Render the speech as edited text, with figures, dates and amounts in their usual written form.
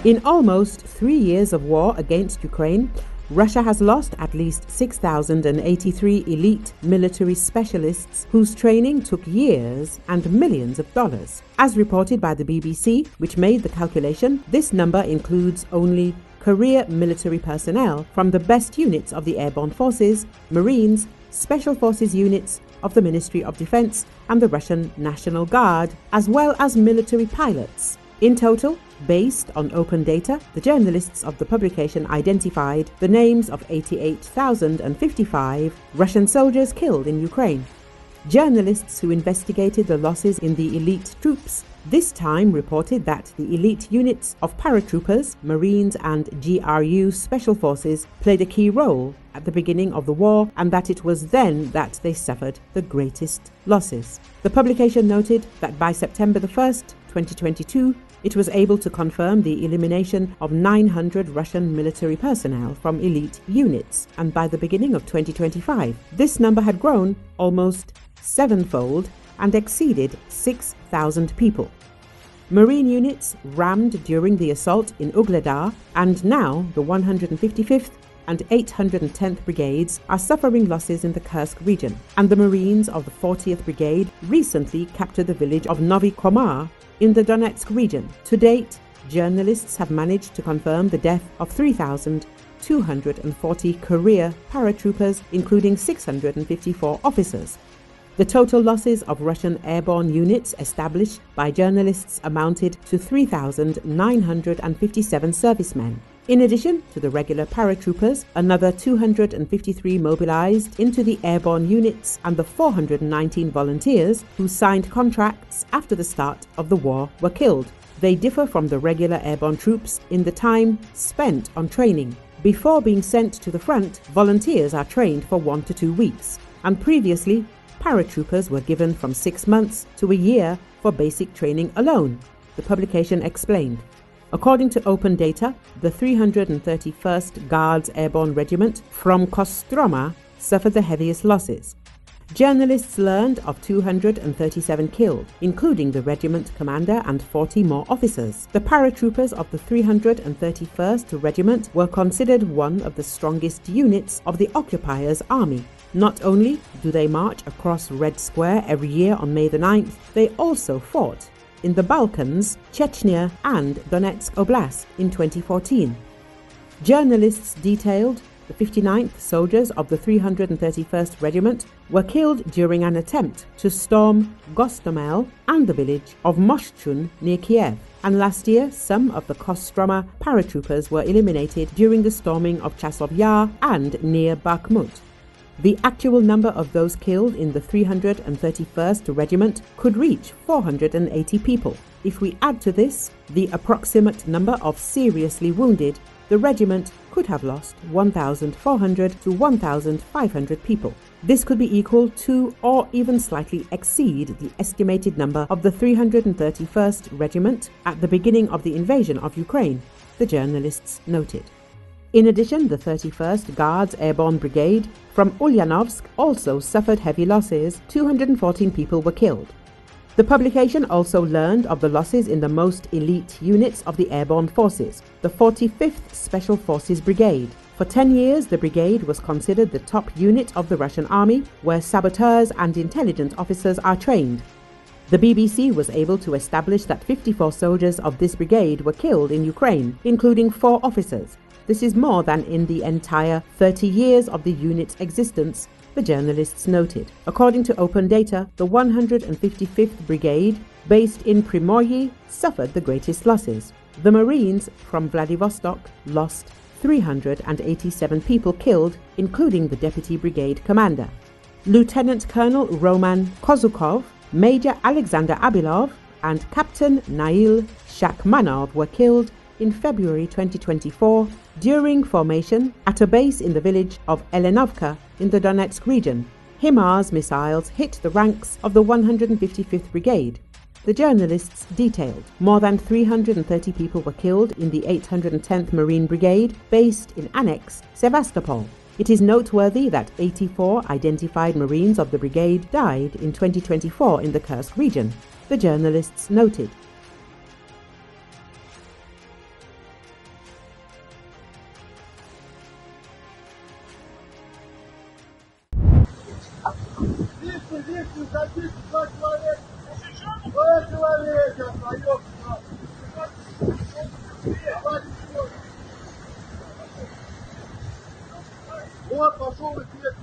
In almost 3 years of war against Ukraine, Russia has lost at least 6,083 elite military specialists whose training took years and millions of dollars. As reported by the BBC, which made the calculation, this number includes only career military personnel from the best units of the Airborne Forces, Marines, Special Forces units of the Ministry of Defense and the Russian National Guard, as well as military pilots. In total, based on open data, the journalists of the publication identified the names of 88,055 Russian soldiers killed in Ukraine. Journalists who investigated the losses in the elite troops this time reported that the elite units of paratroopers, Marines and GRU Special Forces played a key role at the beginning of the war, and that it was then that they suffered the greatest losses. The publication noted that by September 1st, 2022, it was able to confirm the elimination of 900 Russian military personnel from elite units, and by the beginning of 2025, this number had grown almost sevenfold and exceeded 6,000 people. Marine units rammed during the assault in Ugledar, and now the 155th and 810th Brigades are suffering losses in the Kursk region, and the Marines of the 40th Brigade recently captured the village of Novy Komar in the Donetsk region. To date, journalists have managed to confirm the death of 3,240 career paratroopers, including 654 officers. The total losses of Russian airborne units established by journalists amounted to 3,957 servicemen. In addition to the regular paratroopers, another 253 mobilized into the airborne units and the 419 volunteers who signed contracts after the start of the war were killed. They differ from the regular airborne troops in the time spent on training. Before being sent to the front, volunteers are trained for 1 to 2 weeks, and previously, paratroopers were given from 6 months to a year for basic training alone, the publication explained. According to open data, the 331st Guards Airborne Regiment from Kostroma suffered the heaviest losses. Journalists learned of 237 killed, including the regiment commander and 40 more officers. The paratroopers of the 331st Regiment were considered one of the strongest units of the occupiers' army. Not only do they march across Red Square every year on May the 9th, they also fought in the Balkans, Chechnya and Donetsk Oblast in 2014. Journalists detailed the 59th soldiers of the 331st Regiment were killed during an attempt to storm Gostomel and the village of Moshchun near Kiev. And last year, some of the Kostroma paratroopers were eliminated during the storming of Chasov Yar and near Bakhmut. The actual number of those killed in the 331st Regiment could reach 480 people. If we add to this the approximate number of seriously wounded, the regiment could have lost 1,400 to 1,500 people. This could be equal to or even slightly exceed the estimated number of the 331st Regiment at the beginning of the invasion of Ukraine, the journalists noted. In addition, the 31st Guards Airborne Brigade from Ulyanovsk also suffered heavy losses. 214 people were killed. The publication also learned of the losses in the most elite units of the Airborne Forces, the 45th Special Forces Brigade. For 10 years, the brigade was considered the top unit of the Russian army, where saboteurs and intelligence officers are trained. The BBC was able to establish that 54 soldiers of this brigade were killed in Ukraine, including 4 officers. This is more than in the entire 30 years of the unit's existence, the journalists noted. According to open data, the 155th Brigade, based in Primorye, suffered the greatest losses. The Marines from Vladivostok lost 387 people killed, including the deputy brigade commander. Lieutenant Colonel Roman Kozukov, Major Alexander Abilov, and Captain Nail Shakhmanov were killed in February 2024 during formation at a base in the village of Elenovka in the Donetsk region. HIMARS missiles hit the ranks of the 155th Brigade. The journalists detailed more than 330 people were killed in the 810th Marine Brigade based in Annex Sevastopol. It is noteworthy that 84 identified Marines of the brigade died in 2024 in the Kursk region, the journalists noted. Вот, пошел эффект.